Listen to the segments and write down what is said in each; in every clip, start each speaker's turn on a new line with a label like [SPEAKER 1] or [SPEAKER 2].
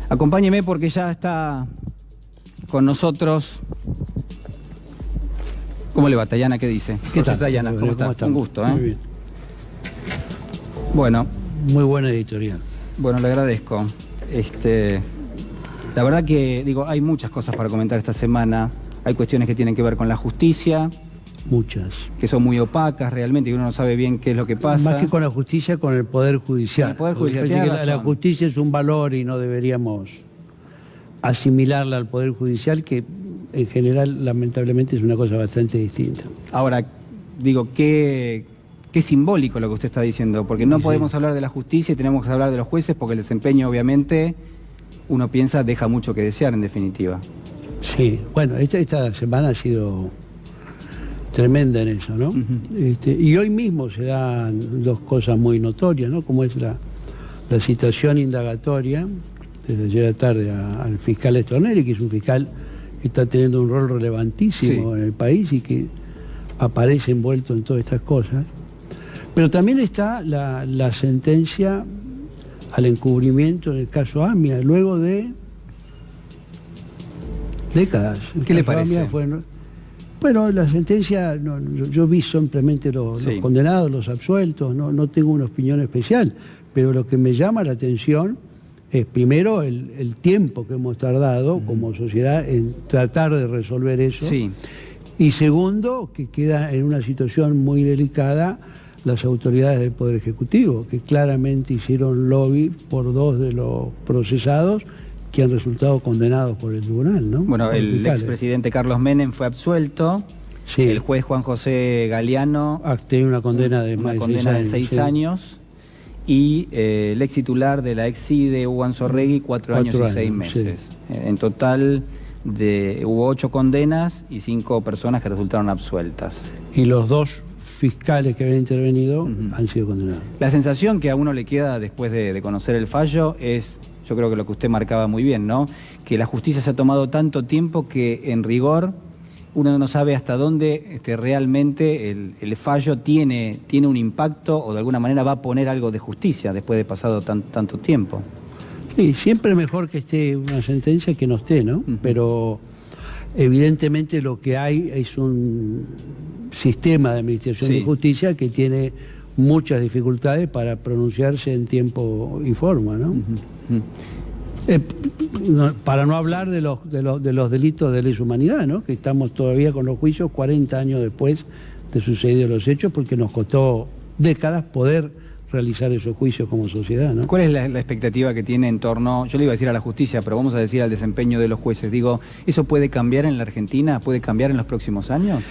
[SPEAKER 1] Acompáñeme porque ya está con nosotros. ¿Cómo le va, Tayana? ¿Qué dice?
[SPEAKER 2] ¿Qué tal,
[SPEAKER 1] Tayana? ¿Cómo está?
[SPEAKER 2] están?
[SPEAKER 1] Un gusto, ¿eh?
[SPEAKER 2] Muy bien.
[SPEAKER 1] Bueno.
[SPEAKER 2] Muy buena editorial.
[SPEAKER 1] Bueno, le agradezco. La verdad que, digo, hay muchas cosas para comentar esta semana. Hay cuestiones que tienen que ver con la justicia.
[SPEAKER 2] Muchas.
[SPEAKER 1] Que son muy opacas realmente, y uno no sabe bien qué es lo que pasa.
[SPEAKER 2] Más que con la justicia, con el Poder Judicial.
[SPEAKER 1] Con el Poder Judicial,
[SPEAKER 2] Porque
[SPEAKER 1] tiene
[SPEAKER 2] la
[SPEAKER 1] razón.
[SPEAKER 2] justicia es un valor y no deberíamos asimilarla al Poder Judicial, que en general, lamentablemente, es una cosa bastante distinta.
[SPEAKER 1] Ahora, digo, qué simbólico lo que usted está diciendo, porque no podemos hablar de la justicia y tenemos que hablar de los jueces, porque el desempeño, obviamente, uno piensa, deja mucho que desear, en definitiva.
[SPEAKER 2] Sí, bueno, esta semana ha sido tremenda en eso, ¿no? Y hoy mismo se dan dos cosas muy notorias, ¿no? Como es la citación indagatoria desde ayer a tarde al fiscal Stornelli, que es un fiscal que está teniendo un rol relevantísimo en el país y que aparece envuelto en todas estas cosas. Pero también está la sentencia al encubrimiento en el caso AMIA, luego de décadas.
[SPEAKER 1] ¿Qué le parece?
[SPEAKER 2] Bueno, la sentencia, yo vi simplemente los condenados, los absueltos, no tengo una opinión especial, pero lo que me llama la atención es primero el tiempo que hemos tardado como sociedad en tratar de resolver eso, y segundo, que queda en una situación muy delicada las autoridades del Poder Ejecutivo, que claramente hicieron lobby por dos de los procesados que han resultado condenados por el tribunal, ¿no?
[SPEAKER 1] Bueno, el expresidente Carlos Menem fue absuelto, el juez Juan José Galeano
[SPEAKER 2] tiene una condena de
[SPEAKER 1] de 6 años, y el ex titular de la ex-CIDE, Hugo Anzorregui, 4 años y 6 meses. En total hubo 8 condenas y 5 personas que resultaron absueltas.
[SPEAKER 2] Y los dos fiscales que habían intervenido han sido condenados.
[SPEAKER 1] La sensación que a uno le queda después de conocer el fallo es, yo creo que lo que usted marcaba muy bien, ¿no? Que la justicia se ha tomado tanto tiempo que en rigor uno no sabe hasta dónde realmente el fallo tiene un impacto o de alguna manera va a poner algo de justicia después de pasado tanto tiempo.
[SPEAKER 2] Sí, siempre mejor que esté una sentencia que no esté, ¿no? Pero evidentemente lo que hay es un sistema de administración de justicia que tiene muchas dificultades para pronunciarse en tiempo y forma, ¿no? Para no hablar de los delitos de lesa humanidad, ¿no? Que estamos todavía con los juicios 40 años después de sucedidos los hechos, porque nos costó décadas poder realizar esos juicios como sociedad, ¿no?
[SPEAKER 1] ¿Cuál es la expectativa que tiene en torno, yo le iba a decir a la justicia, pero vamos a decir al desempeño de los jueces? Digo, ¿eso puede cambiar en la Argentina? ¿Puede cambiar en los próximos años?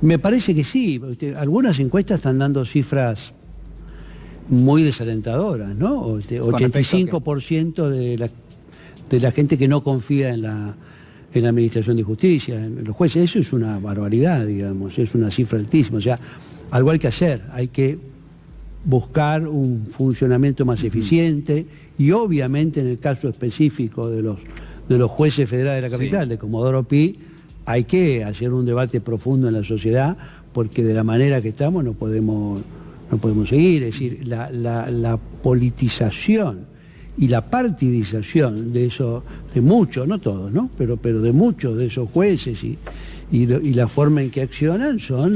[SPEAKER 2] Me parece que sí. Algunas encuestas están dando cifras muy desalentadoras, ¿no? 85% de la gente que no confía en la administración de justicia, en los jueces. Eso es una barbaridad, digamos, es una cifra altísima. O sea, algo hay que hacer, hay que buscar un funcionamiento más eficiente y obviamente en el caso específico de los jueces federales de la capital, de Comodoro Pi, hay que hacer un debate profundo en la sociedad, porque de la manera que estamos no podemos seguir. Es decir, la politización y la partidización de eso, de muchos, no todos, ¿no? Pero de muchos de esos jueces y la forma en que accionan son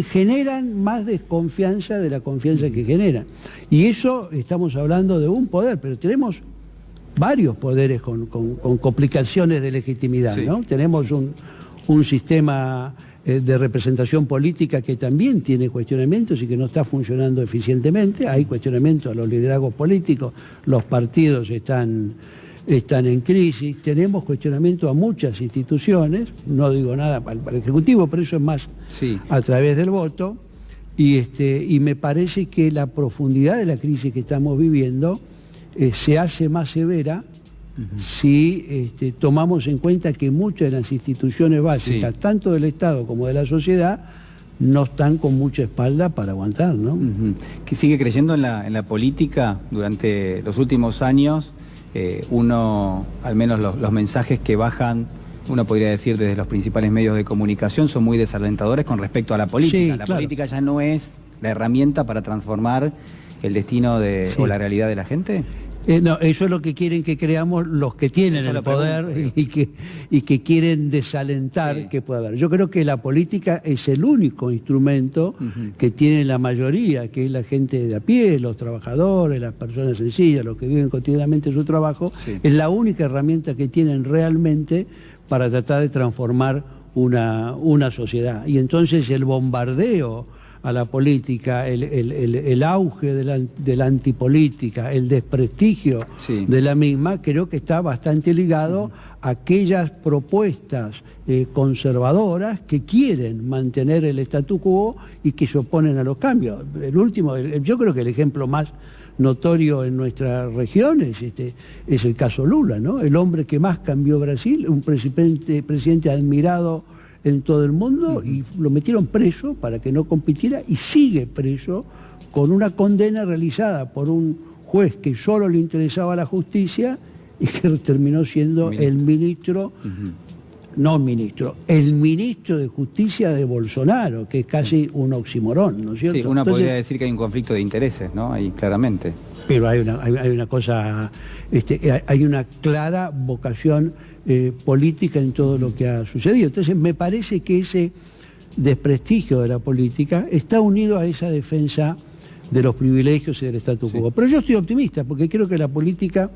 [SPEAKER 2] generan más desconfianza de la confianza que generan. Y eso estamos hablando de un poder, pero tenemos varios poderes con complicaciones de legitimidad, ¿no? Tenemos un sistema de representación política que también tiene cuestionamientos y que no está funcionando eficientemente. Hay cuestionamientos a los liderazgos políticos, los partidos están en crisis, tenemos cuestionamiento a muchas instituciones, no digo nada para el Ejecutivo, pero eso es más a través del voto, y me parece que la profundidad de la crisis que estamos viviendo se hace más severa si tomamos en cuenta que muchas de las instituciones básicas, tanto del Estado como de la sociedad, no están con mucha espalda para aguantar, ¿no?
[SPEAKER 1] ¿Que sigue creyendo en la política? Durante los últimos años, uno, al menos los mensajes que bajan, uno podría decir desde los principales medios de comunicación, son muy desalentadores con respecto a la política. La política ya no es la herramienta para transformar el destino o la realidad de la gente?
[SPEAKER 2] No, eso es lo que quieren que creamos los que tienen el poder y que quieren desalentar que pueda haber. Yo creo que la política es el único instrumento que tiene la mayoría, que es la gente de a pie, los trabajadores, las personas sencillas, los que viven cotidianamente su trabajo, es la única herramienta que tienen realmente para tratar de transformar una sociedad. Y entonces el bombardeo a la política, el auge de la antipolítica, el desprestigio de la misma, creo que está bastante ligado a aquellas propuestas conservadoras que quieren mantener el statu quo y que se oponen a los cambios. Yo creo que el ejemplo más notorio en nuestra región es el caso Lula, ¿no? El hombre que más cambió Brasil, un presidente admirado en todo el mundo, y lo metieron preso para que no compitiera y sigue preso con una condena realizada por un juez que solo le interesaba la justicia y que terminó siendo el ministro, el ministro de Justicia de Bolsonaro, que es casi un oximorón, ¿no es cierto?
[SPEAKER 1] Sí, uno podría decir que hay un conflicto de intereses, ¿no? Ahí claramente.
[SPEAKER 2] Pero hay una cosa, hay una clara vocación política en todo lo que ha sucedido. Entonces me parece que ese desprestigio de la política está unido a esa defensa de los privilegios y del statu quo. Pero yo estoy optimista porque creo que la política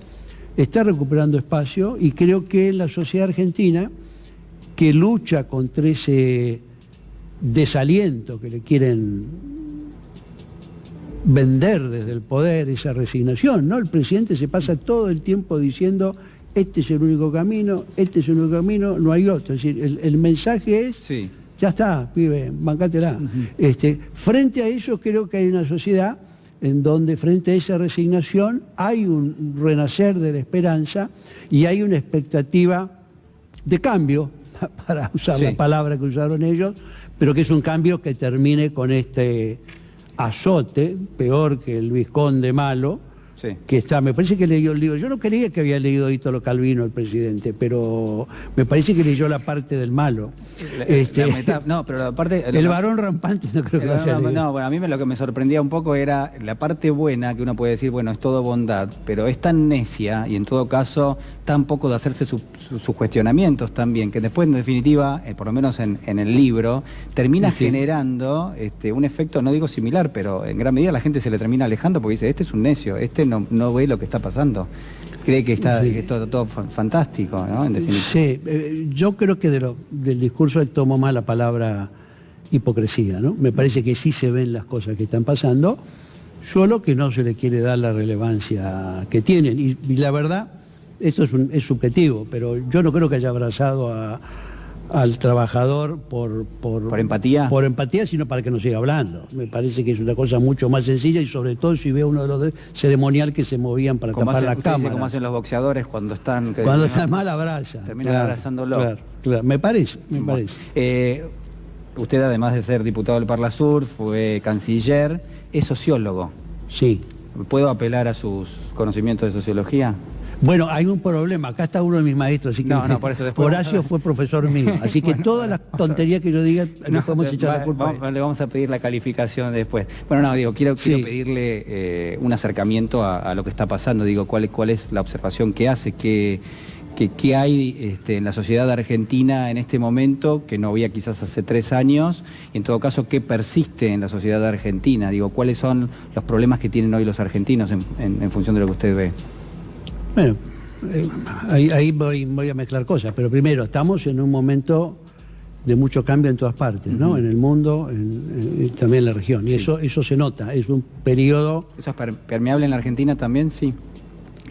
[SPEAKER 2] está recuperando espacio y creo que la sociedad argentina, que lucha contra ese desaliento que le quieren vender desde el poder, esa resignación, ¿no? El presidente se pasa todo el tiempo diciendo: este es el único camino, este es el único camino, no hay otro. Es decir, el mensaje es, ya está, pibe, bancátela. Frente a eso creo que hay una sociedad en donde frente a esa resignación hay un renacer de la esperanza y hay una expectativa de cambio, para usar la palabra que usaron ellos, pero que es un cambio que termine con este azote, peor que el Vizconde malo, que está, me parece que leyó el libro. Yo no creía que había leído Ítalo Calvino, el presidente, pero me parece que leyó la parte del malo.
[SPEAKER 1] No, pero la parte...
[SPEAKER 2] El varón rampante no creo que lo haya leído.
[SPEAKER 1] No, bueno, a mí lo que me sorprendía un poco era la parte buena, que uno puede decir, bueno, es todo bondad, pero es tan necia y en todo caso tan poco de hacerse sus cuestionamientos también, que después en definitiva, por lo menos en el libro, termina generando un efecto, no digo similar, pero en gran medida la gente se le termina alejando porque dice, este es un necio, no ve lo que está pasando. Cree que es todo fantástico, ¿no? En definitiva.
[SPEAKER 2] Sí, yo creo que del discurso él tomó más la palabra hipocresía, ¿no? Me parece que sí se ven las cosas que están pasando, solo que no se le quiere dar la relevancia que tienen. Y la verdad, esto es subjetivo, pero yo no creo que haya abrazado al trabajador por
[SPEAKER 1] empatía.
[SPEAKER 2] Por empatía, sino para que no siga hablando. Me parece que es una cosa mucho más sencilla y sobre todo si ve uno de los ceremonial que se movían para tapar la cámara.
[SPEAKER 1] Como hacen los boxeadores cuando están...
[SPEAKER 2] Cuando están mal abraza.
[SPEAKER 1] Terminan abrazándolo.
[SPEAKER 2] Claro. Me parece.
[SPEAKER 1] Usted, además de ser diputado del Parlasur, fue canciller, es sociólogo.
[SPEAKER 2] Sí.
[SPEAKER 1] ¿Puedo apelar a sus conocimientos de sociología?
[SPEAKER 2] Bueno, hay un problema. Acá está uno de mis maestros, así que
[SPEAKER 1] por eso después
[SPEAKER 2] Horacio fue profesor mío. Así que todas las tonterías que yo diga, le podemos echar la culpa.
[SPEAKER 1] Le vamos a pedir la calificación después. Bueno, quiero pedirle un acercamiento a lo que está pasando. Digo, ¿cuál es la observación que hace? ¿Qué hay en la sociedad argentina en este momento que no había quizás hace 3 años? Y en todo caso, ¿qué persiste en la sociedad argentina? Digo, ¿cuáles son los problemas que tienen hoy los argentinos en función de lo que usted ve?
[SPEAKER 2] Bueno, ahí voy a mezclar cosas, pero primero, estamos en un momento de mucho cambio en todas partes, ¿no? En el mundo, también en la región, y eso se nota, es un periodo...
[SPEAKER 1] ¿Eso es permeable en la Argentina también? Sí.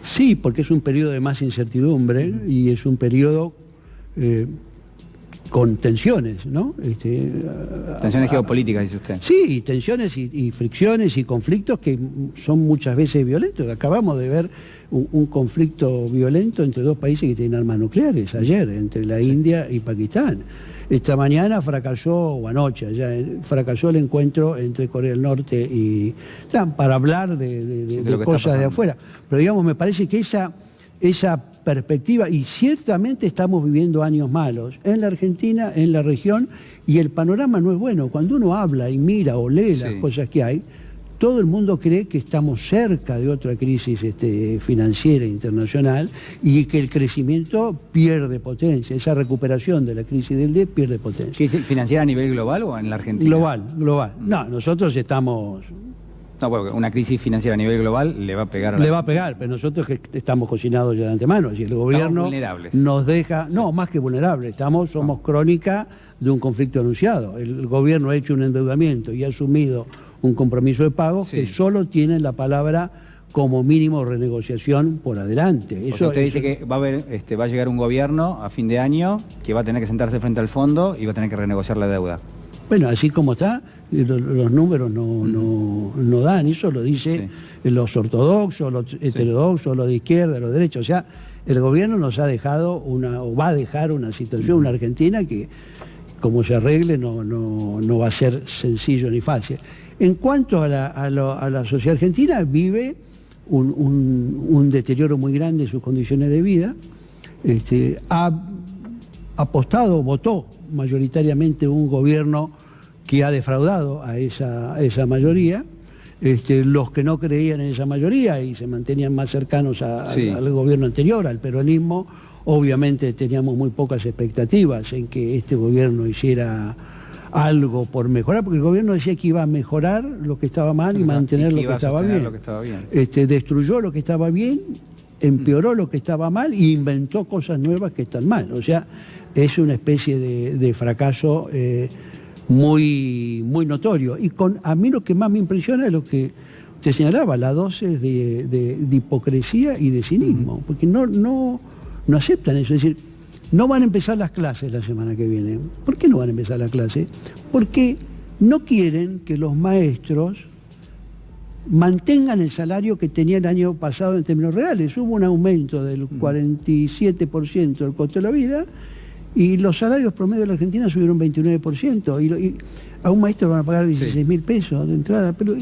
[SPEAKER 2] Sí, porque es un periodo de más incertidumbre y es un periodo con tensiones, ¿no?
[SPEAKER 1] Tensiones geopolíticas, dice usted.
[SPEAKER 2] Sí, tensiones y fricciones y conflictos que son muchas veces violentos. Acabamos de ver un conflicto violento entre 2 países que tienen armas nucleares ayer, entre la India y Pakistán. Esta mañana fracasó, o anoche, fracasó el encuentro entre Corea del Norte y... para hablar de cosas de afuera. Pero digamos, me parece que esa perspectiva, y ciertamente estamos viviendo años malos en la Argentina, en la región, y el panorama no es bueno. Cuando uno habla y mira o lee las cosas que hay, todo el mundo cree que estamos cerca de otra crisis financiera internacional y que el crecimiento pierde potencia, esa recuperación de la crisis del DE pierde potencia.
[SPEAKER 1] ¿Crisis financiera a nivel global o en la Argentina?
[SPEAKER 2] Global. No, nosotros estamos...
[SPEAKER 1] No, bueno, una crisis financiera a nivel global le va a pegar a la...
[SPEAKER 2] Le va a pegar, pero nosotros que estamos cocinados ya de antemano, y el gobierno nos deja... No, más que vulnerables, somos crónica de un conflicto anunciado. El gobierno ha hecho un endeudamiento y ha asumido un compromiso de pago que solo tiene la palabra como mínimo renegociación por adelante.
[SPEAKER 1] Usted dice que va a llegar un gobierno a fin de año que va a tener que sentarse frente al fondo y va a tener que renegociar la deuda.
[SPEAKER 2] Bueno, así como está, los números no dan, eso lo dicen los ortodoxos, los heterodoxos, los de izquierda, los derechos. O sea, el gobierno nos ha dejado o va a dejar una situación, una Argentina que, como se arregle, no va a ser sencillo ni fácil. En cuanto a la sociedad argentina, vive un deterioro muy grande de sus condiciones de vida. Ha apostado, votó mayoritariamente un gobierno que ha defraudado a esa mayoría. Los que no creían en esa mayoría y se mantenían más cercanos al gobierno anterior, al peronismo, obviamente teníamos muy pocas expectativas en que este gobierno hiciera algo por mejorar, porque el gobierno decía que iba a mejorar lo que estaba mal y mantener lo que estaba bien. Destruyó lo que estaba bien, empeoró lo que estaba mal e inventó cosas nuevas que están mal. O sea, es una especie de fracaso muy notorio. Y a mí lo que más me impresiona es lo que usted señalaba, la dosis de hipocresía y de cinismo, porque no aceptan eso. Es decir, no van a empezar las clases la semana que viene. ¿Por qué no van a empezar las clases? Porque no quieren que los maestros mantengan el salario que tenía el año pasado en términos reales. Hubo un aumento del 47% del costo de la vida y los salarios promedio de la Argentina subieron 29%. Y a un maestro van a pagar 16.000 pesos de entrada. Pero,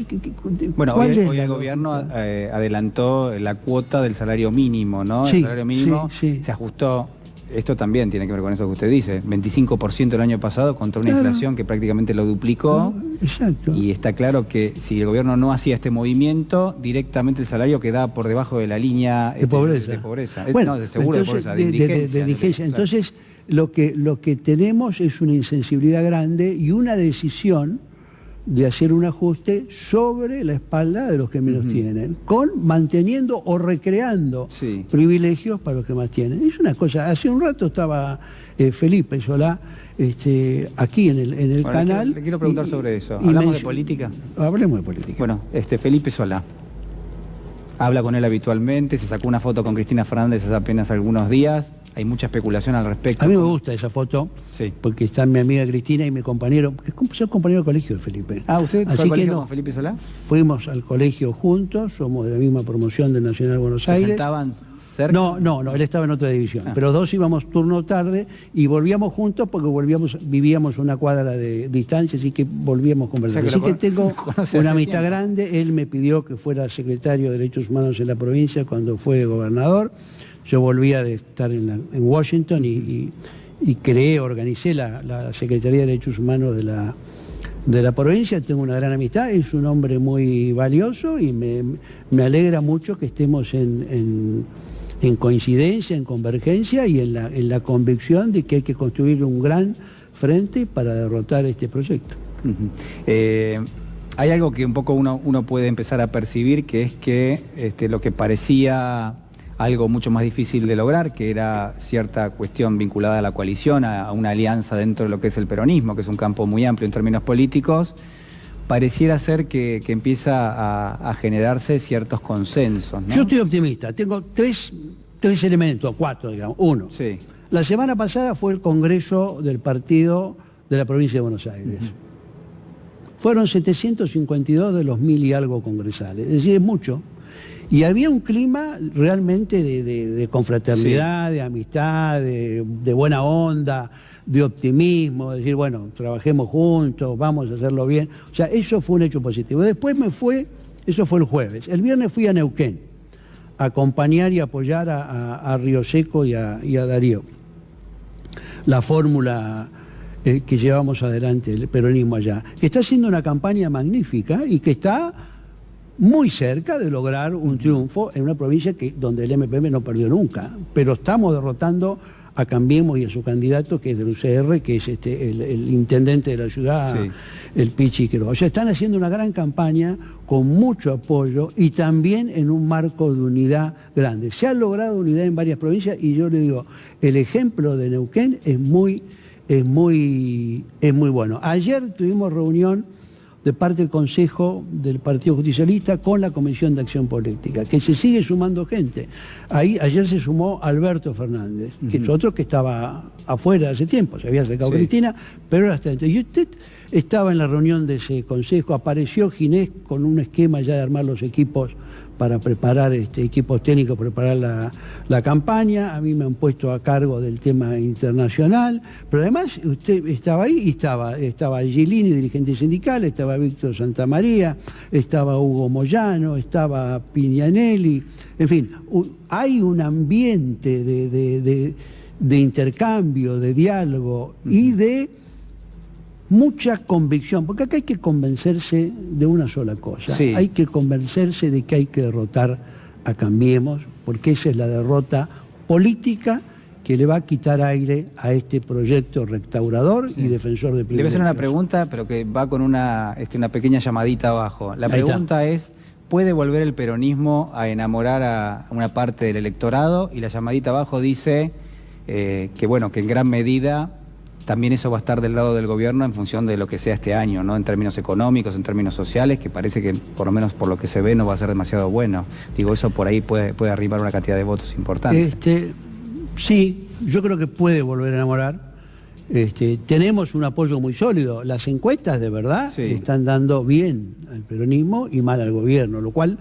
[SPEAKER 1] bueno, hoy el gobierno adelantó la cuota del salario mínimo, ¿no? El salario mínimo se ajustó. Esto también tiene que ver con eso que usted dice, 25% el año pasado contra una inflación que prácticamente lo duplicó.
[SPEAKER 2] Exacto.
[SPEAKER 1] Y está claro que si el gobierno no hacía este movimiento, directamente el salario quedaba por debajo de la línea
[SPEAKER 2] de pobreza. Bueno,
[SPEAKER 1] no, de seguro
[SPEAKER 2] entonces,
[SPEAKER 1] de pobreza, de indigencia.
[SPEAKER 2] Entonces, lo que tenemos es una insensibilidad grande y una decisión de hacer un ajuste sobre la espalda de los que menos tienen, manteniendo o recreando privilegios para los que más tienen. Es una cosa, hace un rato estaba Felipe Solá aquí en el canal.
[SPEAKER 1] Le quiero preguntar sobre eso. ¿Hablamos de política?
[SPEAKER 2] Hablemos de política.
[SPEAKER 1] Bueno, Felipe Solá. Habla con él habitualmente, se sacó una foto con Cristina Fernández hace apenas algunos días. Hay mucha especulación al respecto.
[SPEAKER 2] A mí me gusta esa foto, porque está mi amiga Cristina y mi compañero, soy compañero de colegio de Felipe.
[SPEAKER 1] Ah, ¿usted fue al colegio con Felipe Solá?
[SPEAKER 2] Fuimos al colegio juntos, somos de la misma promoción del Nacional Buenos Aires.
[SPEAKER 1] ¿Se sentaban cerca?
[SPEAKER 2] No, él estaba en otra división, pero dos íbamos turno tarde y volvíamos juntos porque vivíamos una cuadra de distancia, así que volvíamos conversando. Así que tengo una amistad grande. Él me pidió que fuera secretario de Derechos Humanos en la provincia cuando fue gobernador. Yo volvía de estar en Washington y organicé la Secretaría de Derechos Humanos de la provincia. Tengo una gran amistad, es un hombre muy valioso y me alegra mucho que estemos en coincidencia, en convergencia y en la convicción de que hay que construir un gran frente para derrotar este proyecto.
[SPEAKER 1] Hay algo que un poco uno puede empezar a percibir, que es que lo que parecía algo mucho más difícil de lograr, que era cierta cuestión vinculada a la coalición, a una alianza dentro de lo que es el peronismo, que es un campo muy amplio en términos políticos, pareciera ser que empieza a generarse ciertos consensos, ¿no?
[SPEAKER 2] Yo estoy optimista, tengo tres elementos, cuatro, digamos. Uno, la semana pasada fue el Congreso del Partido de la Provincia de Buenos Aires. Fueron 752 de los 1000 y algo congresales, es decir, es mucho. Y había un clima realmente de confraternidad, de amistad, de buena onda, de optimismo, de decir, bueno, trabajemos juntos, vamos a hacerlo bien. O sea, eso fue un hecho positivo. Después eso fue el jueves. El viernes fui a Neuquén a acompañar y apoyar a Río Seco y a Darío. La fórmula que llevamos adelante, el peronismo allá, que está haciendo una campaña magnífica y que está muy cerca de lograr un triunfo en una provincia donde el MPM no perdió nunca, pero estamos derrotando a Cambiemos y a su candidato, que es del UCR, que es el intendente de la ciudad, sí, el Pichi Quiroga. O sea, están haciendo una gran campaña con mucho apoyo y también en un marco de unidad grande. Se ha logrado unidad en varias provincias y yo le digo, el ejemplo de Neuquén es muy bueno. Ayer tuvimos reunión de parte del Consejo del Partido Justicialista con la Comisión de Acción Política, que se sigue sumando gente. Ayer se sumó Alberto Fernández, que es otro que estaba afuera hace tiempo, se había sacado Cristina, pero ahora está dentro. Y usted estaba en la reunión de ese consejo, apareció Ginés con un esquema ya de armar los equipos para preparar equipos técnicos, preparar la campaña. A mí me han puesto a cargo del tema internacional, pero además usted estaba ahí y estaba Gilini, dirigente sindical, estaba Víctor Santamaría, estaba Hugo Moyano, estaba Piñanelli, en fin, hay un ambiente de intercambio, de diálogo y de mucha convicción, porque acá hay que convencerse de una sola cosa, hay que convencerse de que hay que derrotar a Cambiemos, porque esa es la derrota política que le va a quitar aire a este proyecto restaurador y defensor de privilegios.
[SPEAKER 1] Le voy a hacer una pregunta, pero que va con una pequeña llamadita abajo. La pregunta es, ¿puede volver el peronismo a enamorar a una parte del electorado? Y la llamadita abajo dice que bueno, que en gran medida también eso va a estar del lado del gobierno en función de lo que sea este año, ¿no? En términos económicos, en términos sociales, que parece que por lo menos por lo que se ve no va a ser demasiado bueno. Digo, eso por ahí puede arribar una cantidad de votos importante.
[SPEAKER 2] Sí, yo creo que puede volver a enamorar. Tenemos un apoyo muy sólido. Las encuestas de verdad están dando bien al peronismo y mal al gobierno, lo cual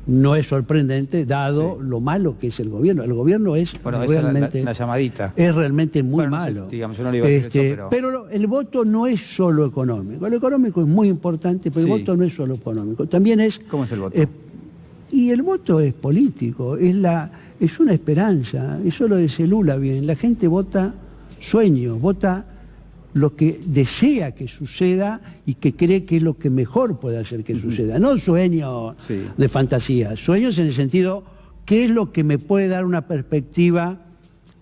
[SPEAKER 2] no es sorprendente, dado lo malo que es el gobierno. El gobierno es realmente...
[SPEAKER 1] la llamadita.
[SPEAKER 2] Es realmente muy malo.
[SPEAKER 1] Digamos, yo no le iba a decir eso,
[SPEAKER 2] pero el voto no es solo económico. Lo económico es muy importante, pero el voto no es solo económico. También es...
[SPEAKER 1] ¿Cómo es el voto?
[SPEAKER 2] Y el voto es político, es una esperanza. Eso lo dice Lula bien. La gente vota sueños, vota lo que desea que suceda y que cree que es lo que mejor puede hacer que suceda. No sueños de fantasía, sueños en el sentido, ¿qué es lo que me puede dar una perspectiva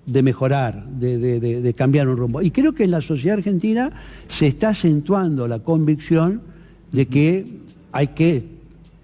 [SPEAKER 2] de mejorar, de cambiar un rumbo? Y creo que en la sociedad argentina se está acentuando la convicción de que hay que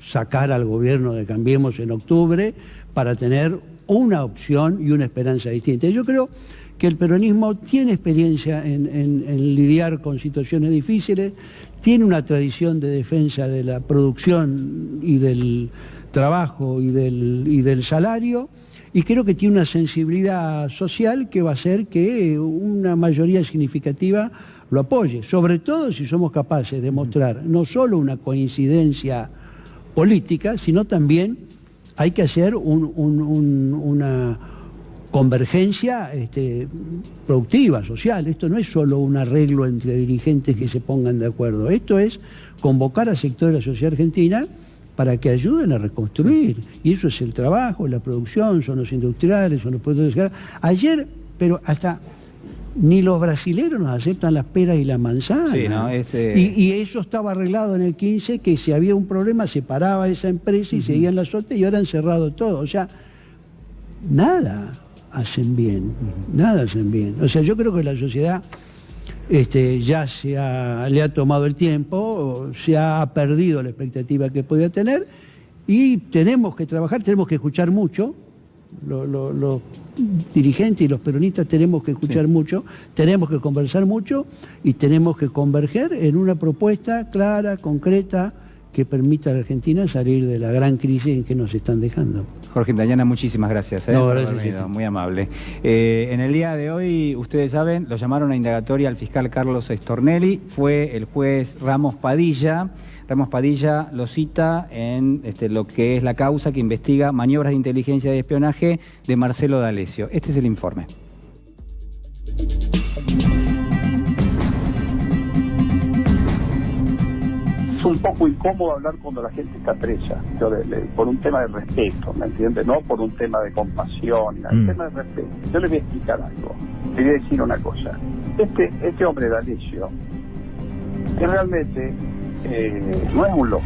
[SPEAKER 2] sacar al gobierno de Cambiemos en octubre para tener una opción y una esperanza distinta. Yo creo que el peronismo tiene experiencia en lidiar con situaciones difíciles, tiene una tradición de defensa de la producción y del trabajo y del salario, y creo que tiene una sensibilidad social que va a hacer que una mayoría significativa lo apoye, sobre todo si somos capaces de mostrar no solo una coincidencia política, sino también hay que hacer una convergencia productiva, social. Esto no es solo un arreglo entre dirigentes que se pongan de acuerdo. Esto es convocar a sectores de la sociedad argentina para que ayuden a reconstruir. Y eso es el trabajo, la producción, son los industriales, son los productores. Ayer, pero hasta ni los brasileros nos aceptan las peras y las manzanas.
[SPEAKER 1] Sí, ¿no?
[SPEAKER 2] Y eso estaba arreglado en el 15, que si había un problema se paraba esa empresa y seguían las otras y ahora han cerrado todo. O sea, nada hacen bien, nada hacen bien. O sea, yo creo que la sociedad ya le ha tomado el tiempo, se ha perdido la expectativa que podía tener y tenemos que trabajar, tenemos que escuchar mucho. Los dirigentes y los peronistas tenemos que escuchar mucho, tenemos que conversar mucho y tenemos que converger en una propuesta clara, concreta, que permita a la Argentina salir de la gran crisis en que nos están dejando.
[SPEAKER 1] Jorge Indañana, muchísimas gracias.
[SPEAKER 2] No, gracias.
[SPEAKER 1] Muy amable. En el día de hoy, ustedes saben, lo llamaron a indagatoria al fiscal Carlos Stornelli, fue el juez Ramos Padilla. Ramos Padilla lo cita en lo que es la causa que investiga maniobras de inteligencia y espionaje de Marcelo D'Alessio. Este es el informe.
[SPEAKER 3] Es un poco incómodo hablar cuando la gente está presa, por un tema de respeto, ¿me entiende? No por un tema de compasión, un tema de respeto. Yo le voy a explicar algo, le voy a decir una cosa. Este hombre D'Alessio, que realmente no es un loco.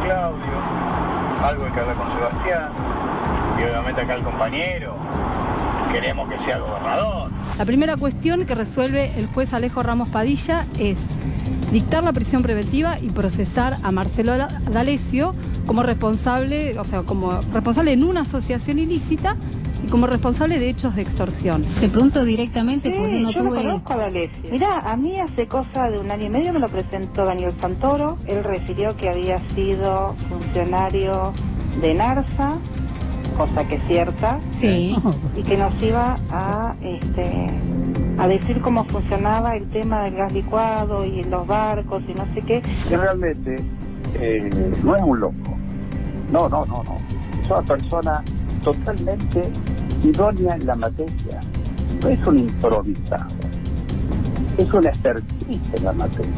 [SPEAKER 4] Claudio, algo hay que hablar con Sebastián, y obviamente acá el compañero, queremos que sea gobernador.
[SPEAKER 5] La primera cuestión que resuelve el juez Alejo Ramos Padilla es dictar la prisión preventiva y procesar a Marcelo D'Alessio como responsable, o sea, como responsable en una asociación ilícita y como responsable de hechos de extorsión.
[SPEAKER 6] Se preguntó directamente
[SPEAKER 7] sí,
[SPEAKER 6] porque no
[SPEAKER 7] yo
[SPEAKER 6] tuve...
[SPEAKER 7] lo conozco a D'Alessio. Mirá, a mí hace cosa de 1 año y medio me lo presentó Daniel Santoro. Él refirió que había sido funcionario de NARSA, cosa que es cierta,
[SPEAKER 6] Sí.
[SPEAKER 7] y que nos iba a decir cómo funcionaba el tema del gas licuado y los barcos y no sé qué.
[SPEAKER 3] Que realmente no es un loco. No. Es una persona totalmente idónea en la materia. No es un improvisado. Es una expertise en la materia.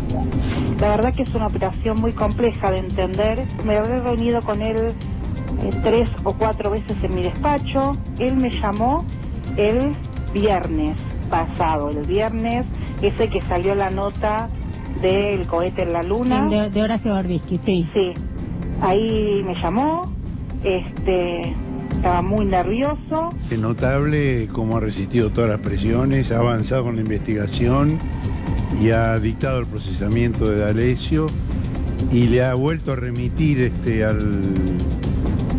[SPEAKER 7] La verdad que es una operación muy compleja de entender. Me habré reunido con él 3 o 4 veces en mi despacho. Él me llamó el viernes pasado, el viernes ese que salió la nota del cohete en la luna.
[SPEAKER 6] De Horacio Berbisky, sí.
[SPEAKER 7] Sí, ahí me llamó, estaba muy nervioso.
[SPEAKER 8] Es notable cómo ha resistido todas las presiones, ha avanzado con la investigación y ha dictado el procesamiento de D'Alessio y le ha vuelto a remitir al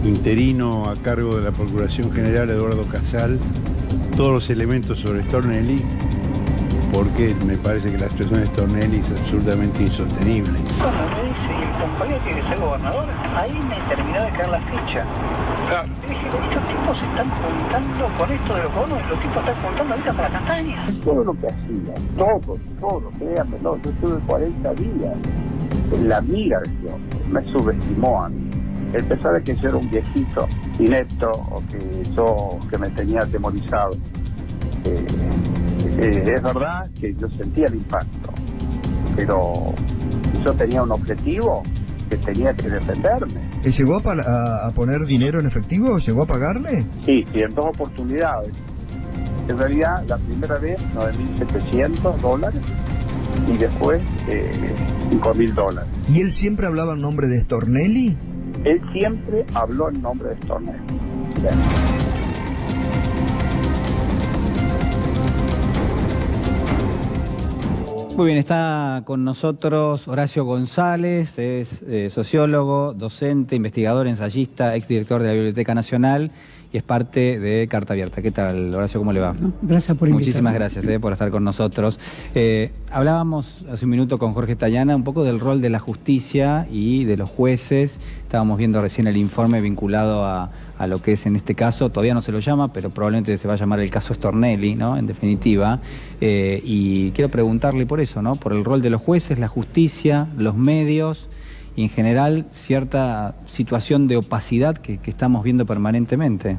[SPEAKER 8] interino a cargo de la Procuración General, Eduardo Casal, todos los elementos sobre Stornelli, porque me parece que la situación de Stornelli es absolutamente insostenible.
[SPEAKER 4] Cuando me dice, y el compañero tiene que ser gobernador, ahí me terminó de caer la ficha. Claro. Y dije, estos tipos se están juntando con esto de los bonos, y los tipos están juntando ahorita para la campaña.
[SPEAKER 3] Todo lo que hacía, todo, créanmelo, yo estuve 40 días en la mira de ese hombre, me subestimó a mí. El pesar de que yo era un viejito inepto o que me tenía atemorizado, es verdad que yo sentía el impacto, pero yo tenía un objetivo que tenía que defenderme.
[SPEAKER 9] ¿Llegó a poner dinero en efectivo? ¿Llegó a pagarle?
[SPEAKER 3] Sí, en 2 oportunidades. En realidad, la primera vez $9.700 y después $5.000.
[SPEAKER 9] ¿Y él siempre hablaba en nombre de Stornelli?
[SPEAKER 3] Él siempre habló en nombre de Stornelli.
[SPEAKER 1] Muy bien, está con nosotros Horacio González, es sociólogo, docente, investigador, ensayista, exdirector de la Biblioteca Nacional y es parte de Carta Abierta. ¿Qué tal, Horacio? ¿Cómo le va?
[SPEAKER 2] Gracias por invitarme.
[SPEAKER 1] Muchísimas gracias por estar con nosotros. Hablábamos hace un minuto con Jorge Tayana un poco del rol de la justicia y de los jueces. Estábamos viendo recién el informe vinculado a lo que es en este caso, todavía no se lo llama, pero probablemente se va a llamar el caso Stornelli, ¿no? En definitiva. Y quiero preguntarle por eso, ¿no? Por el rol de los jueces, la justicia, los medios y en general cierta situación de opacidad que estamos viendo permanentemente.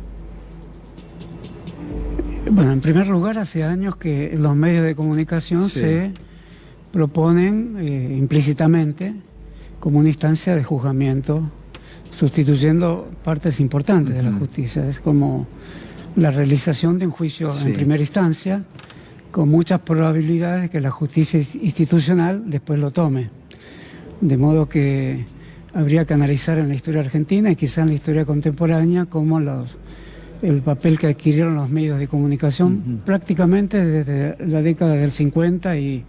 [SPEAKER 10] Bueno, en primer lugar, hace años que los medios de comunicación se proponen implícitamente como una instancia de juzgamiento, sustituyendo partes importantes de la justicia. Es como la realización de un juicio en primera instancia, con muchas probabilidades de que la justicia institucional después lo tome. De modo que habría que analizar en la historia argentina y quizá en la historia contemporánea cómo el papel que adquirieron los medios de comunicación prácticamente desde la década del 50 y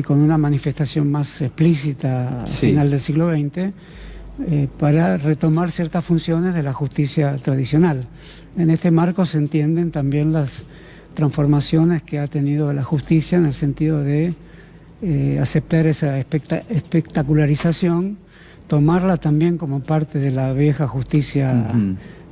[SPEAKER 10] con una manifestación más explícita al final del siglo XX, para retomar ciertas funciones de la justicia tradicional. En este marco se entienden también las transformaciones que ha tenido la justicia en el sentido de aceptar esa espectacularización, tomarla también como parte de la vieja justicia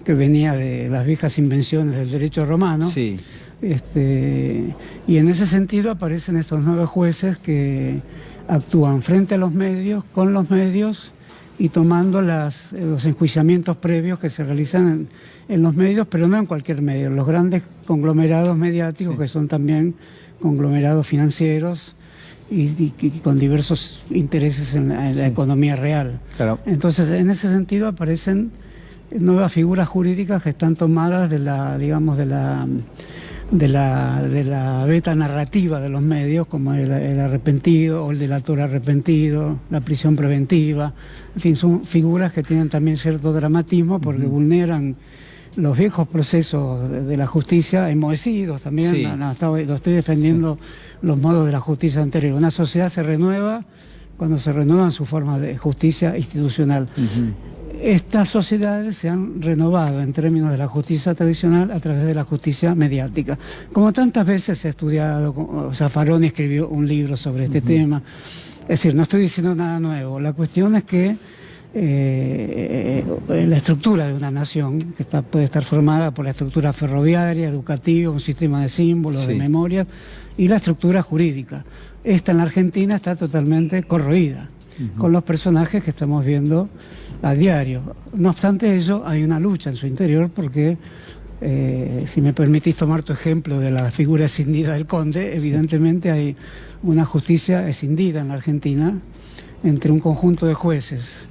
[SPEAKER 10] que venía de las viejas invenciones del derecho romano. Y en ese sentido aparecen estos 9 jueces que actúan frente a los medios, con los medios y tomando los enjuiciamientos previos que se realizan en los medios, pero no en cualquier medio, los grandes conglomerados mediáticos que son también conglomerados financieros y con diversos intereses en la economía real. Claro. Entonces, en ese sentido aparecen nuevas figuras jurídicas que están tomadas de la de la beta narrativa de los medios, como el arrepentido o el delator arrepentido, la prisión preventiva. En fin, son figuras que tienen también cierto dramatismo porque vulneran los viejos procesos de la justicia enmohecidos también.
[SPEAKER 1] Sí.
[SPEAKER 10] Lo estoy defendiendo los modos de la justicia anterior. Una sociedad se renueva cuando se renuevan sus formas de justicia institucional. Estas sociedades se han renovado en términos de la justicia tradicional a través de la justicia mediática. Como tantas veces se ha estudiado, Zaffaroni escribió un libro sobre este tema. Es decir, no estoy diciendo nada nuevo. La cuestión es que la estructura de una nación, que puede estar formada por la estructura ferroviaria, educativa, un sistema de símbolos, de memorias, y la estructura jurídica. Esta en la Argentina está totalmente corroída, con los personajes que estamos viendo a diario. No obstante ello, hay una lucha en su interior porque, si me permitís tomar tu ejemplo de la figura escindida del conde, evidentemente hay una justicia escindida en la Argentina entre un conjunto de jueces.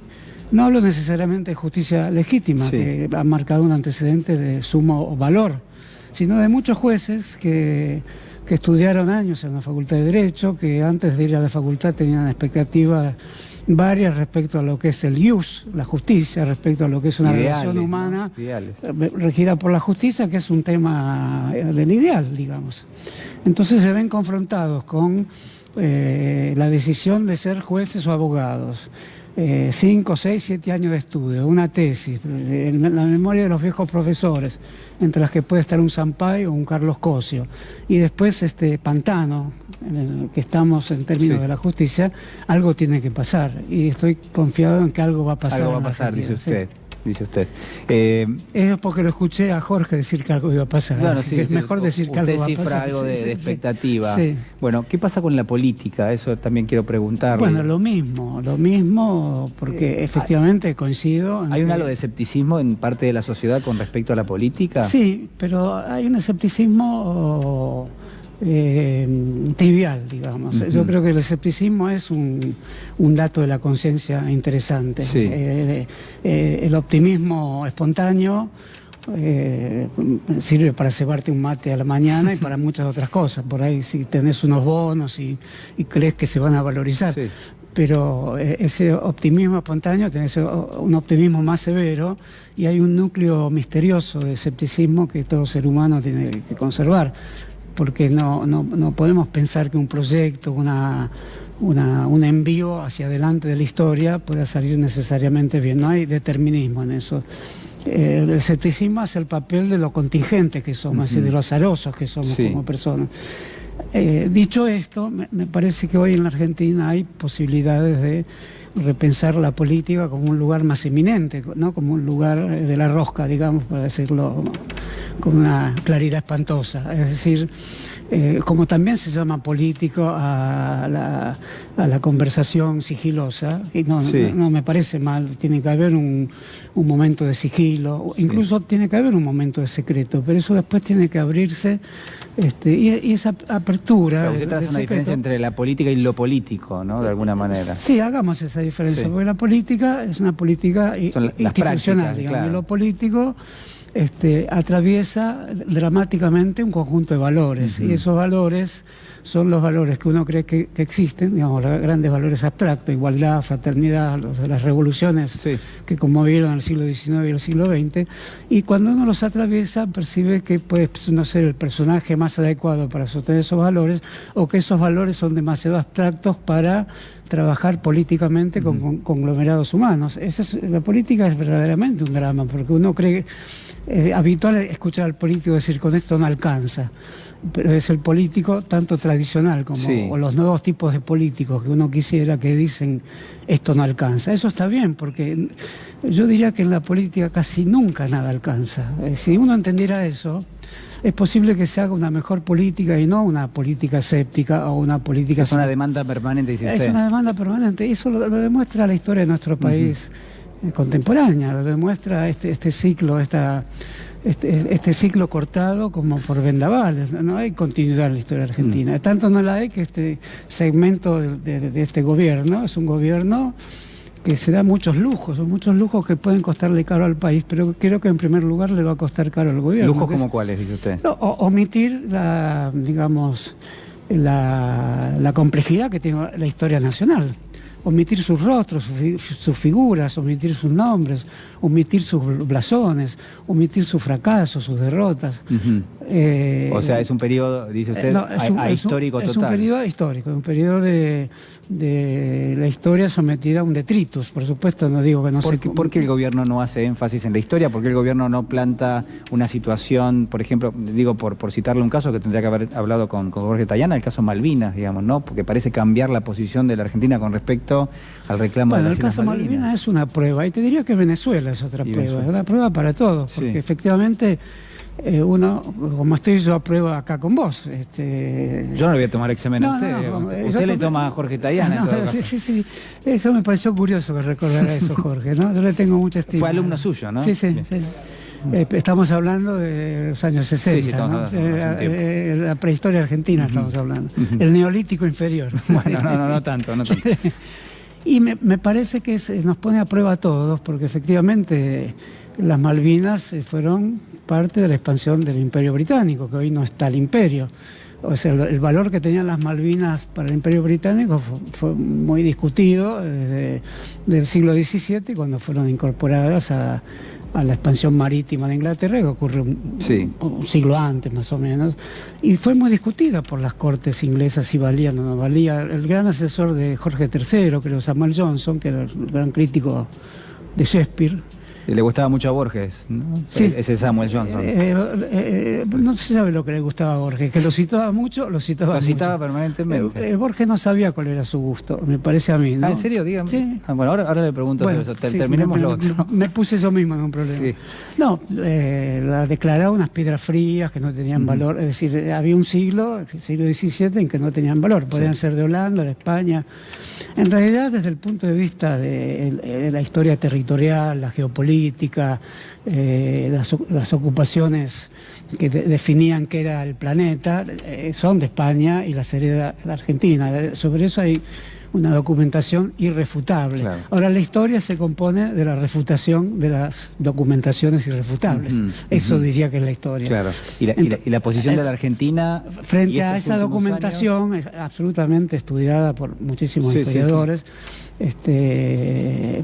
[SPEAKER 10] No hablo necesariamente de justicia legítima, que ha marcado un antecedente de sumo valor, sino de muchos jueces que estudiaron años en la Facultad de Derecho, que antes de ir a la facultad tenían expectativas varias respecto a lo que es el ius, la justicia, respecto a lo que es una relación humana regida por la justicia, que es un tema del ideal, digamos. Entonces se ven confrontados con la decisión de ser jueces o abogados. 5, 6, 7 años de estudio, una tesis, la memoria de los viejos profesores, entre las que puede estar un Sampaio o un Carlos Cosio, y después este pantano en el que estamos en términos de la justicia. Algo tiene que pasar, y estoy confiado en que algo va a pasar.
[SPEAKER 1] Algo va a pasar, dice usted. Dice usted.
[SPEAKER 10] Es porque lo escuché a Jorge decir que algo iba a pasar.
[SPEAKER 1] Claro,
[SPEAKER 10] que es mejor decir que algo va a pasar.
[SPEAKER 1] Usted cifra algo de expectativa. Bueno, ¿qué pasa con la política? Eso también quiero preguntarle.
[SPEAKER 10] Bueno, lo mismo, porque efectivamente coincido.
[SPEAKER 1] ¿Hay un halo de escepticismo en parte de la sociedad con respecto a la política?
[SPEAKER 10] Sí, pero hay un escepticismo trivial, digamos. Yo creo que el escepticismo es un dato de la conciencia interesante. El optimismo espontáneo sirve para cebarte un mate a la mañana y para muchas otras cosas. Por ahí si tenés unos bonos y crees que se van a valorizar. Pero ese optimismo espontáneo tiene un optimismo más severo, y hay un núcleo misterioso de escepticismo que todo ser humano tiene que conservar. Porque no podemos pensar que un proyecto, un envío hacia adelante de la historia pueda salir necesariamente bien. No hay determinismo en eso. El escepticismo es el papel de lo contingente que somos y de lo azarosos que somos como personas. Dicho esto, me parece que hoy en la Argentina hay posibilidades de repensar la política como un lugar más eminente, ¿no? Como un lugar de la rosca, digamos, para decirlo con una claridad espantosa. Es decir, como también se llama político a la conversación sigilosa, y no me parece mal, tiene que haber un momento de sigilo, incluso tiene que haber un momento de secreto, pero eso después tiene que abrirse, y esa apertura...
[SPEAKER 1] Usted hace una diferencia entre la política y lo político, ¿no? De alguna manera.
[SPEAKER 10] Sí, hagamos esa diferencia, porque la política es una política institucional, prácticas, digamos, y lo político atraviesa dramáticamente un conjunto de valores, y esos valores son los valores que uno cree que existen, digamos, los grandes valores abstractos: igualdad, fraternidad, los de las revoluciones que conmovieron al siglo XIX y al siglo XX, y cuando uno los atraviesa percibe que puede no ser el personaje más adecuado para sostener esos valores, o que esos valores son demasiado abstractos para trabajar políticamente con conglomerados humanos. La política es verdaderamente un drama, porque uno cree... Es habitual escuchar al político decir: con esto no alcanza, pero es el político tanto tradicional como o los nuevos tipos de políticos que uno quisiera, que dicen esto no alcanza. Eso está bien, porque yo diría que en la política casi nunca nada alcanza. Si uno entendiera eso, es posible que se haga una mejor política y no una política escéptica o una política...
[SPEAKER 1] Es una demanda permanente, dice usted.
[SPEAKER 10] Es una demanda permanente, y eso lo demuestra la historia de nuestro país contemporánea, lo demuestra este ciclo, este ciclo cortado como por vendavales. No hay continuidad en la historia argentina. Tanto no la hay que este segmento de este gobierno es un gobierno se da muchos lujos que pueden costarle caro al país, pero creo que en primer lugar le va a costar caro al gobierno.
[SPEAKER 1] ¿Lujos como cuáles, dice usted?
[SPEAKER 10] No, omitir la complejidad que tiene la historia nacional. Omitir sus rostros, sus figuras, omitir sus nombres, omitir sus blasones, omitir sus fracasos, sus derrotas.
[SPEAKER 1] O sea, es un periodo, dice usted, histórico total.
[SPEAKER 10] Es un periodo histórico, un periodo de la historia sometida a un detritus, por supuesto, no digo que no sé...
[SPEAKER 1] ¿Por qué el gobierno no hace énfasis en la historia? ¿Por qué el gobierno no planta una situación, por ejemplo, digo por citarle un caso que tendría que haber hablado con Jorge Tayana, el caso Malvinas, digamos, ¿no? Porque parece cambiar la posición de la Argentina con respecto al reclamo de las Islas
[SPEAKER 10] Malvinas. Bueno, el caso Malvinas es una prueba, y te diría que Venezuela es otra prueba, es una prueba para todos, porque efectivamente... uno, como estoy yo a prueba acá con vos.
[SPEAKER 1] Yo no le voy a tomar examen a usted. Usted le toma a Jorge Tayana.
[SPEAKER 10] Sí. Eso me pareció curioso que recordara eso, Jorge, ¿no? Yo le tengo mucha estima.
[SPEAKER 1] Fue alumno suyo, ¿no?
[SPEAKER 10] Sí. Estamos hablando de los años 60, ¿no? La prehistoria argentina estamos hablando. El neolítico inferior.
[SPEAKER 1] Bueno, no tanto.
[SPEAKER 10] Y me parece que nos pone a prueba a todos, porque efectivamente las Malvinas fueron parte de la expansión del Imperio Británico, que hoy no está el imperio. O sea, el valor que tenían las Malvinas para el Imperio Británico fue muy discutido desde el siglo XVII, cuando fueron incorporadas a la expansión marítima de Inglaterra, que ocurrió un siglo antes más o menos, y fue muy discutida por las cortes inglesas si valía o no valía. El gran asesor de Jorge III, creo, Samuel Johnson, que era el gran crítico de Shakespeare,
[SPEAKER 1] le gustaba mucho a Borges, ¿no?
[SPEAKER 10] Sí.
[SPEAKER 1] Ese Samuel Johnson.
[SPEAKER 10] No se sabe lo que le gustaba a Borges, que lo citaba mucho, lo citaba
[SPEAKER 1] permanentemente.
[SPEAKER 10] Borges no sabía cuál era su gusto, me parece a mí, ¿no?
[SPEAKER 1] ¿En serio? Dígame.
[SPEAKER 10] Sí.
[SPEAKER 1] Bueno, ahora le pregunto sobre eso. Terminemos lo otro.
[SPEAKER 10] Me puse yo mismo en un problema. Sí. No, la declaraba unas piedras frías que no tenían valor. Es decir, había un siglo, el siglo XVII, en que no tenían valor. Podían ser de Holanda, de España. En realidad, desde el punto de vista de la historia territorial, la geopolítica, las ocupaciones que definían qué era el planeta, son de España y las hereda la Argentina. Sobre eso hay una documentación irrefutable. Claro. Ahora, la historia se compone de la refutación de las documentaciones irrefutables. Eso diría que es la historia.
[SPEAKER 1] Claro. ¿Y la posición de la Argentina?
[SPEAKER 10] Frente a esa documentación, es absolutamente estudiada por muchísimos historiadores.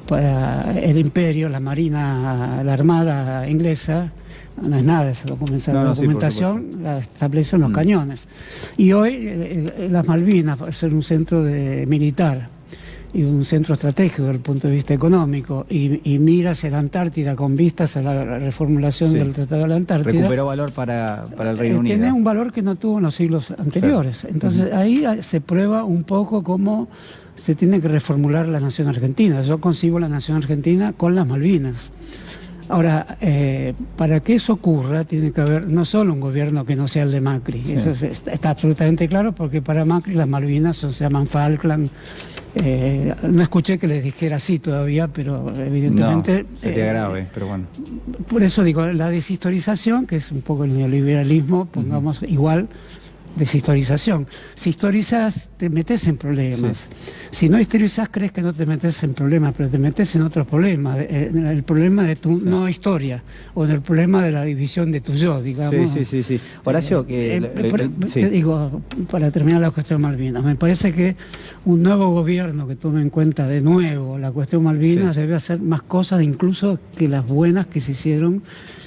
[SPEAKER 10] Para el imperio, la marina, la armada inglesa, no es nada esa documentación, la establecen los cañones. Y hoy las Malvinas, por ser un centro militar y un centro estratégico desde el punto de vista económico, y mira hacia la Antártida con vistas a la reformulación del Tratado de la Antártida.
[SPEAKER 1] Recuperó valor para el Reino Unido.
[SPEAKER 10] Tiene un valor que no tuvo en los siglos anteriores. Claro. Entonces ahí se prueba un poco cómo se tiene que reformular la nación argentina. Yo concibo la nación argentina con las Malvinas. Ahora, para que eso ocurra, tiene que haber no solo un gobierno que no sea el de Macri. Eso está absolutamente claro, porque para Macri las Malvinas se llaman Falkland. No escuché que les dijera así todavía, pero evidentemente...
[SPEAKER 1] No, sería grave, pero bueno.
[SPEAKER 10] Por eso digo, la deshistorización, que es un poco el neoliberalismo, pongamos igual... deshistorización. Si historizas, te metes en problemas. Si no historizas, crees que no te metes en problemas, pero te metes en otros problemas. En el problema de tu no historia, o en el problema de la división de tu yo, digamos.
[SPEAKER 1] Sí. Horacio,
[SPEAKER 10] te digo, para terminar la cuestión Malvinas, me parece que un nuevo gobierno que tome en cuenta de nuevo la cuestión Malvinas debe hacer más cosas incluso que las buenas que se hicieron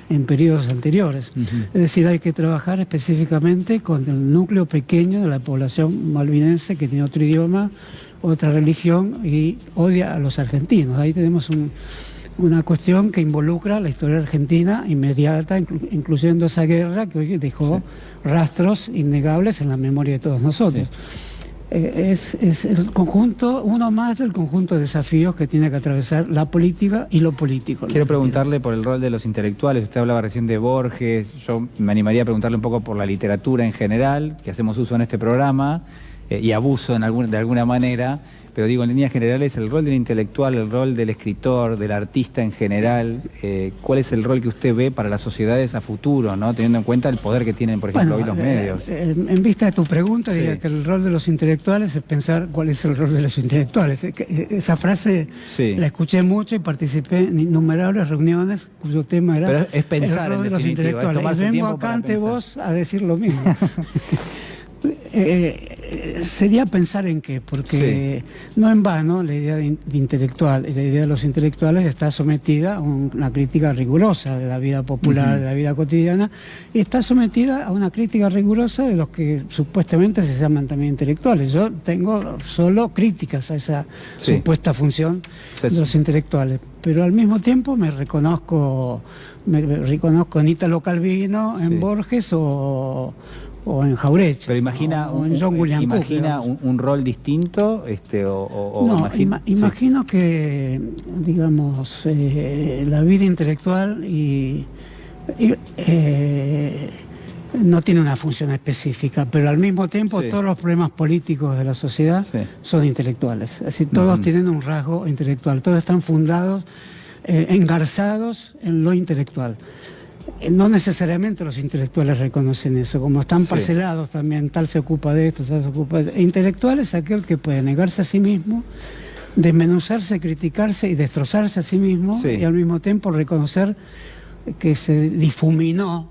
[SPEAKER 10] en periodos anteriores. Es decir, hay que trabajar específicamente con el núcleo pequeño de la población malvinense que tiene otro idioma, otra religión y odia a los argentinos. Ahí tenemos una cuestión que involucra la historia argentina inmediata, incluyendo esa guerra que hoy dejó rastros innegables en la memoria de todos nosotros. Es el conjunto, uno más del conjunto de desafíos que tiene que atravesar la política y lo político.
[SPEAKER 1] Quiero preguntarle por el rol de los intelectuales. Usted hablaba recién de Borges. Yo me animaría a preguntarle un poco por la literatura en general, que hacemos uso en este programa, y abuso de alguna manera. pero digo, en líneas generales, el rol del intelectual, el rol del escritor, del artista en general, ¿cuál es el rol que usted ve para las sociedades a futuro, ¿no? Teniendo en cuenta el poder que tienen, por ejemplo, hoy los medios?
[SPEAKER 10] En vista de tu pregunta,
[SPEAKER 1] Sí.
[SPEAKER 10] diría que el rol de los intelectuales es pensar cuál es el rol de los intelectuales. Esa frase
[SPEAKER 1] Sí.
[SPEAKER 10] la escuché mucho y participé en innumerables reuniones cuyo tema era
[SPEAKER 1] Pero es pensar,
[SPEAKER 10] el rol
[SPEAKER 1] en
[SPEAKER 10] de los
[SPEAKER 1] definitiva, es
[SPEAKER 10] intelectuales.
[SPEAKER 1] tomarse
[SPEAKER 10] Y vengo
[SPEAKER 1] tiempo
[SPEAKER 10] acá
[SPEAKER 1] para
[SPEAKER 10] ante
[SPEAKER 1] pensar.
[SPEAKER 10] vos a decir lo mismo. Sería pensar en qué, porque no en vano la idea de intelectual, la idea de los intelectuales está sometida a una crítica rigurosa de la vida popular, de la vida cotidiana, y está sometida a una crítica rigurosa de los que supuestamente se llaman también intelectuales. Yo tengo solo críticas a esa supuesta función de los intelectuales, pero al mismo tiempo me reconozco en Italo Calvino, en Borges o en Jauretche.
[SPEAKER 1] Pero imagina,
[SPEAKER 10] o en John William Cook,
[SPEAKER 1] imagina un rol distinto,
[SPEAKER 10] no, imagino que, digamos, la vida intelectual no tiene una función específica, pero al mismo tiempo todos los problemas políticos de la sociedad son intelectuales. Así, todos tienen un rasgo intelectual, todos están fundados, engarzados en lo intelectual. No necesariamente los intelectuales reconocen eso, como están parcelados también, tal se ocupa de esto, tal se ocupa de esto. Intelectual es aquel que puede negarse a sí mismo, desmenuzarse, criticarse y destrozarse a sí mismo, y al mismo tiempo reconocer que se difuminó,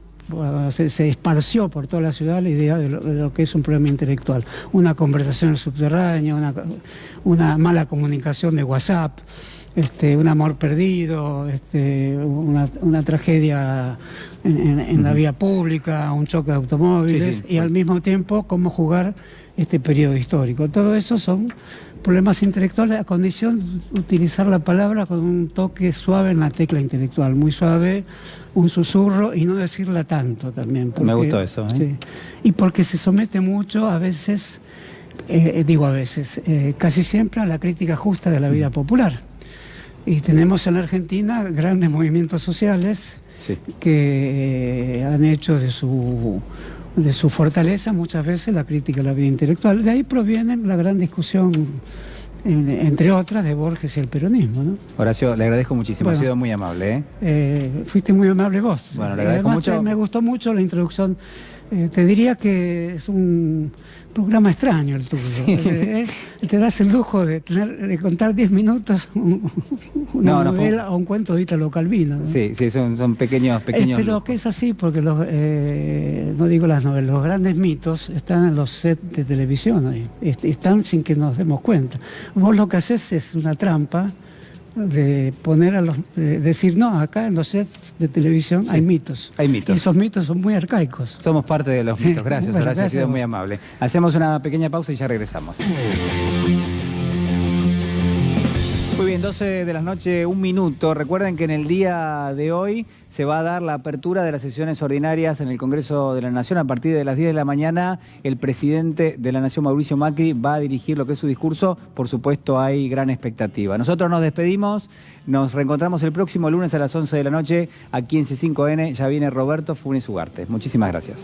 [SPEAKER 10] se esparció por toda la ciudad la idea de lo que es un problema intelectual. Una conversación en el subterráneo, una mala comunicación de WhatsApp, un amor perdido, una tragedia en la vía pública, un choque de automóviles, y al mismo tiempo cómo jugar este periodo histórico. Todo eso son problemas intelectuales a condición de utilizar la palabra con un toque suave en la tecla intelectual, muy suave, un susurro, y no decirla tanto también. Porque,
[SPEAKER 1] me gustó eso.
[SPEAKER 10] Y porque se somete mucho a veces, casi siempre a la crítica justa de la vida popular. Y tenemos en la Argentina grandes movimientos sociales que han hecho de su fortaleza muchas veces la crítica a la vida intelectual. De ahí proviene la gran discusión, entre otras, de Borges y el peronismo, ¿no?
[SPEAKER 1] Horacio, le agradezco muchísimo, ha sido muy amable.
[SPEAKER 10] Fuiste muy amable vos.
[SPEAKER 1] Bueno, le agradezco mucho.
[SPEAKER 10] Me gustó mucho la introducción. Te diría que es un programa extraño el tuyo. Te das el lujo de contar 10 minutos una novela o un cuento de Italo Calvino, ¿no?
[SPEAKER 1] Sí, son pequeños.
[SPEAKER 10] Pero que es así, porque no digo las novelas, los grandes mitos están en los sets de televisión ahí. Están sin que nos demos cuenta. Vos lo que haces es una trampa de poner decir, no, acá en los sets de televisión hay mitos.
[SPEAKER 1] Hay mitos.
[SPEAKER 10] Y esos mitos son muy arcaicos.
[SPEAKER 1] Somos parte de los mitos. Gracias,
[SPEAKER 10] bueno,
[SPEAKER 1] Horacio, ha sido
[SPEAKER 10] gracias.
[SPEAKER 1] muy amable. Hacemos una pequeña pausa y ya regresamos. Muy bien, 12 de la noche, 1 minuto. Recuerden que en el día de hoy se va a dar la apertura de las sesiones ordinarias en el Congreso de la Nación. A partir de las 10 de la mañana, el presidente de la Nación, Mauricio Macri, va a dirigir lo que es su discurso. Por supuesto, hay gran expectativa. Nosotros nos despedimos. Nos reencontramos el próximo lunes a las 11 de la noche aquí en C5N. Ya viene Roberto Funes Ugarte. Muchísimas gracias.